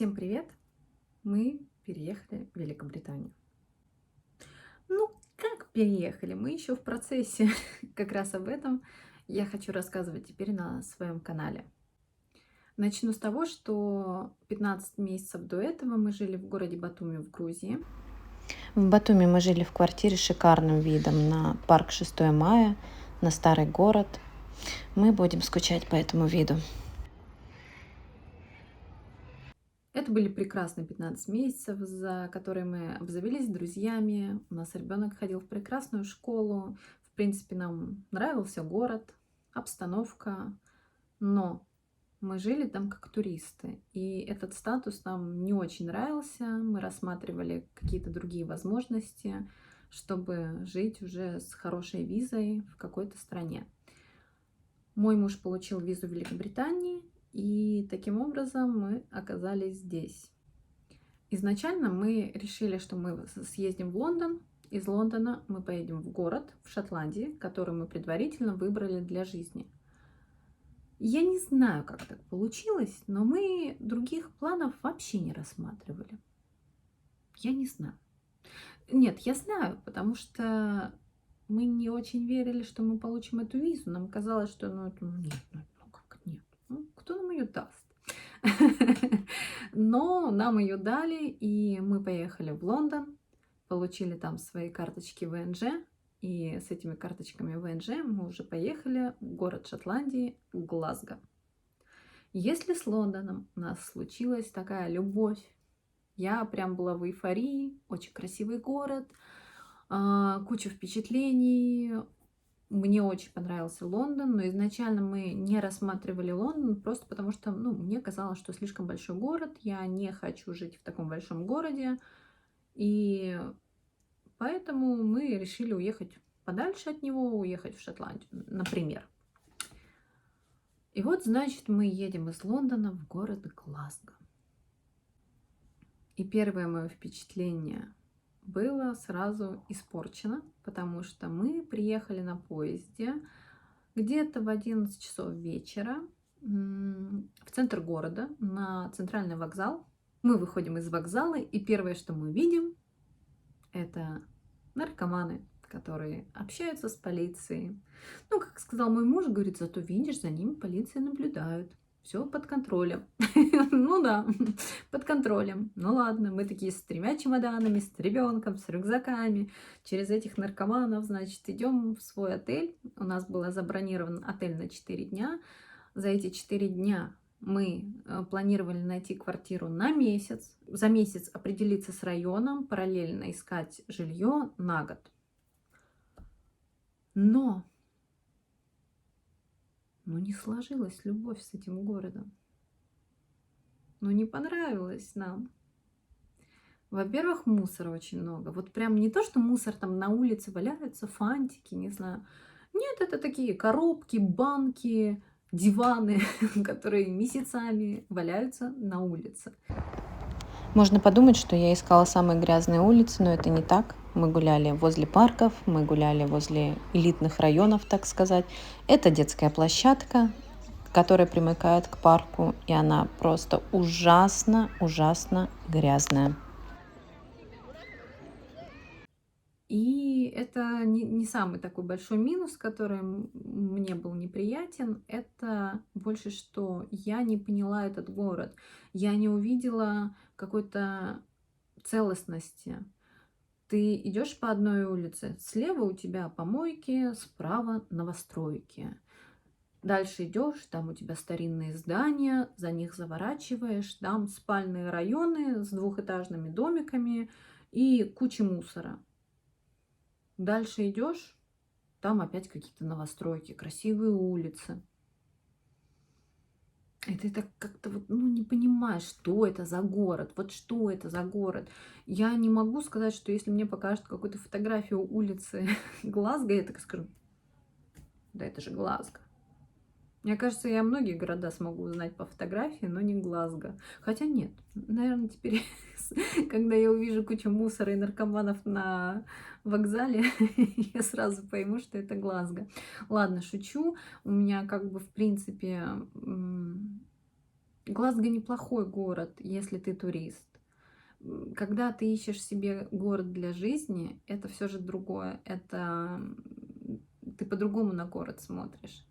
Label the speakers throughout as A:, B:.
A: Всем привет! Мы переехали в Великобританию. Ну, как переехали? Мы еще в процессе. Как раз об этом я хочу рассказывать теперь на своем канале. Начну с того, что 15 месяцев до этого мы жили в городе Батуми в Грузии.
B: В Батуми мы жили в квартире с шикарным видом на парк 6 мая, на старый город. Мы будем скучать по этому виду.
A: Это были прекрасные 15 месяцев, за которые мы обзавелись друзьями. У нас ребенок ходил в прекрасную школу. В принципе, нам нравился город, обстановка. Но мы жили там как туристы, и этот статус нам не очень нравился. Мы рассматривали какие-то другие возможности, чтобы жить уже с хорошей визой в какой-то стране. Мой муж получил визу в Великобритании, и таким образом мы оказались здесь. Изначально мы решили, что мы съездим в Лондон. Из Лондона мы поедем в город в Шотландии, который мы предварительно выбрали для жизни. Я не знаю, как так получилось, но мы других планов вообще не рассматривали. Я не знаю. Нет, я знаю, потому что мы не очень верили, что мы получим эту визу. Нам казалось, что нет, как нет? Ну, кто нам ее даст? Но нам ее дали, и мы поехали в Лондон, получили там свои карточки ВНЖ, и с этими карточками ВНЖ мы уже поехали в город Шотландии, Глазго. Если с Лондоном у нас случилась такая любовь, я прям была в эйфории, очень красивый город, куча впечатлений. Мне очень понравился Лондон, но изначально мы не рассматривали Лондон просто потому, что мне казалось, что слишком большой город, я не хочу жить в таком большом городе, и поэтому мы решили уехать подальше от него, уехать в Шотландию, например. И вот, значит, мы едем из Лондона в город Глазго. И первое мое впечатление было сразу испорчено, потому что мы приехали на поезде где-то в 11 часов вечера в центр города, на центральный вокзал. Мы выходим из вокзала, и первое, что мы видим, это наркоманы, которые общаются с полицией. Ну, как сказал мой муж, говорит, зато видишь, за ними полиция наблюдает. Все под контролем. Ну да, под контролем. Ну ладно, мы такие с 3 чемоданами, с ребенком, с рюкзаками. Через этих наркоманов, значит, идем в свой отель. У нас был забронирован отель на 4 дня. За эти 4 дня мы планировали найти квартиру на месяц. За месяц определиться с районом, параллельно искать жилье на год. Но не сложилась любовь с этим городом. Не понравилось нам. Во-первых, мусора очень много. Вот прям не то, что мусор там на улице валяются, фантики, не знаю. Нет, это такие коробки, банки, диваны, которые месяцами валяются на улице.
B: Можно подумать, что я искала самые грязные улицы, но это не так. Мы гуляли возле парков, мы гуляли возле элитных районов, так сказать. Это детская площадка, которая примыкает к парку, и она просто ужасно, ужасно грязная.
A: И это не самый такой большой минус, который мне был неприятен. Это больше, что я не поняла этот город. Я не увидела какой-то целостности. Ты идешь по одной улице, слева у тебя помойки, справа новостройки. Дальше идешь, там у тебя старинные здания, за них заворачиваешь, там спальные районы с двухэтажными домиками и куча мусора. Дальше идешь, там опять какие-то новостройки, красивые улицы. И ты так как-то не понимаешь, что это за город, вот что это за город. Я не могу сказать, что если мне покажут какую-то фотографию улицы Глазго, я так скажу, да это же Глазго. Мне кажется, я многие города смогу узнать по фотографии, но не Глазго. Хотя нет, наверное, теперь, когда я увижу кучу мусора и наркоманов на вокзале, я сразу пойму, что это Глазго. Ладно, шучу. У меня в принципе, Глазго неплохой город, если ты турист. Когда ты ищешь себе город для жизни, это все же другое. Это ты по-другому на город смотришь.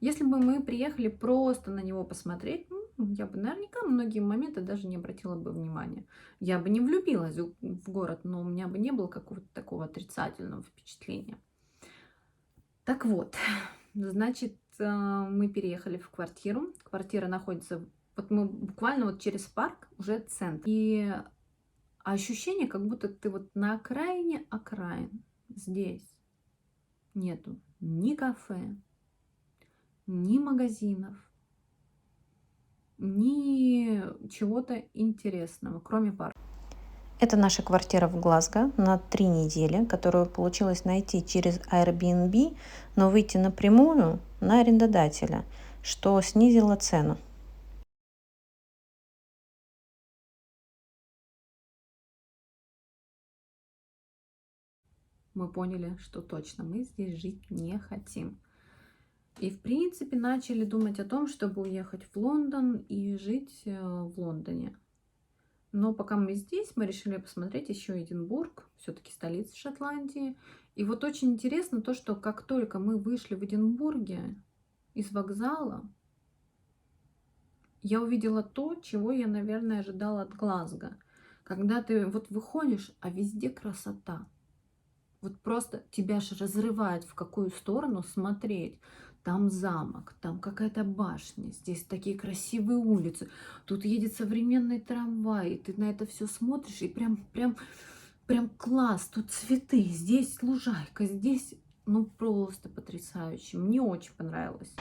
A: Если бы мы приехали просто на него посмотреть, я бы наверняка многие моменты даже не обратила бы внимания. Я бы не влюбилась в город, но у меня бы не было какого-то такого отрицательного впечатления. Так вот, значит, мы переехали в квартиру. Квартира находится, вот мы буквально вот через парк уже центр. И ощущение, как будто ты вот на окраине окраин. Здесь нету ни кафе, ни магазинов, ни чего-то интересного, кроме парка.
B: Это наша квартира в Глазго на 3 недели, которую получилось найти через Airbnb, но выйти напрямую на арендодателя, что снизило цену.
A: Мы поняли, что точно мы здесь жить не хотим. И, в принципе, начали думать о том, чтобы уехать в Лондон и жить в Лондоне. Но пока мы здесь, мы решили посмотреть еще Эдинбург, все-таки столица Шотландии. И вот очень интересно то, что как только мы вышли в Эдинбурге из вокзала, я увидела то, чего я, наверное, ожидала от Глазго. Когда ты вот выходишь, а везде красота. Вот просто тебя же разрывает, в какую сторону смотреть. Там замок, там какая-то башня, здесь такие красивые улицы, тут едет современный трамвай, и ты на это все смотришь, и прям класс, тут цветы, здесь лужайка, здесь, ну, просто потрясающе. Мне очень понравилось.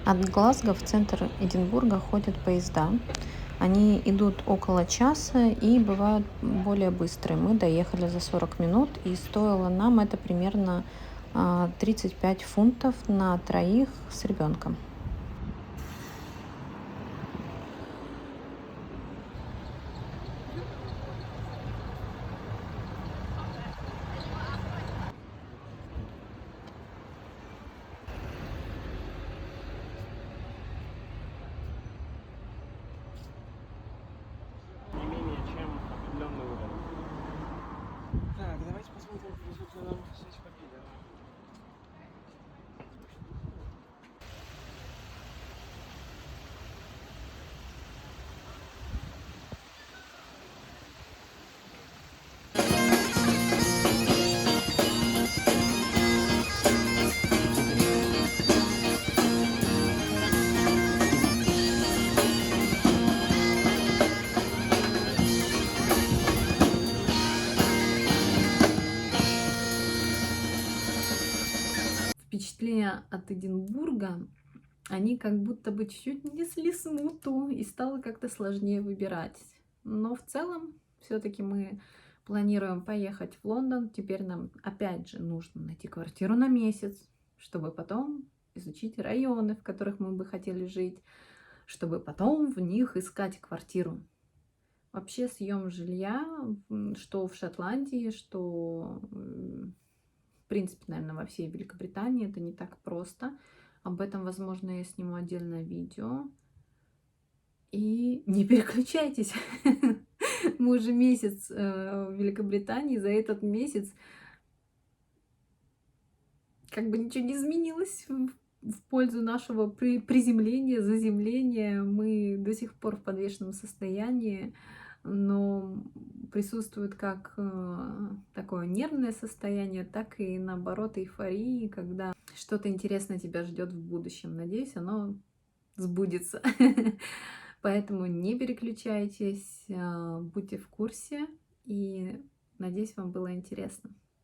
B: От Глазго в центр Эдинбурга ходят поезда. Они идут около часа и бывают более быстрые. Мы доехали за 40 минут, и стоило нам это примерно 35 фунтов на троих с ребенком.
C: Не менее чем определенный уровень. Так, давайте посмотрим, придут ли нам здесь попить.
A: Впечатления от Эдинбурга, они как будто бы чуть-чуть несли смуту, и стало как-то сложнее выбирать. Но в целом все-таки мы планируем поехать в Лондон. Теперь нам опять же нужно найти квартиру на месяц, чтобы потом изучить районы, в которых мы бы хотели жить, чтобы потом в них искать квартиру. Вообще съем жилья, что в Шотландии, что в принципе, наверное, во всей Великобритании, это не так просто. Об этом, возможно, я сниму отдельное видео. И не переключайтесь. Мы уже месяц в Великобритании. За этот месяц как бы ничего не изменилось в пользу нашего приземления, заземления. Мы до сих пор в подвешенном состоянии, но присутствует как такое нервное состояние, так и наоборот эйфории, когда что-то интересное тебя ждет в будущем. Надеюсь, оно сбудется. Поэтому не переключайтесь, будьте в курсе, и надеюсь, вам было интересно.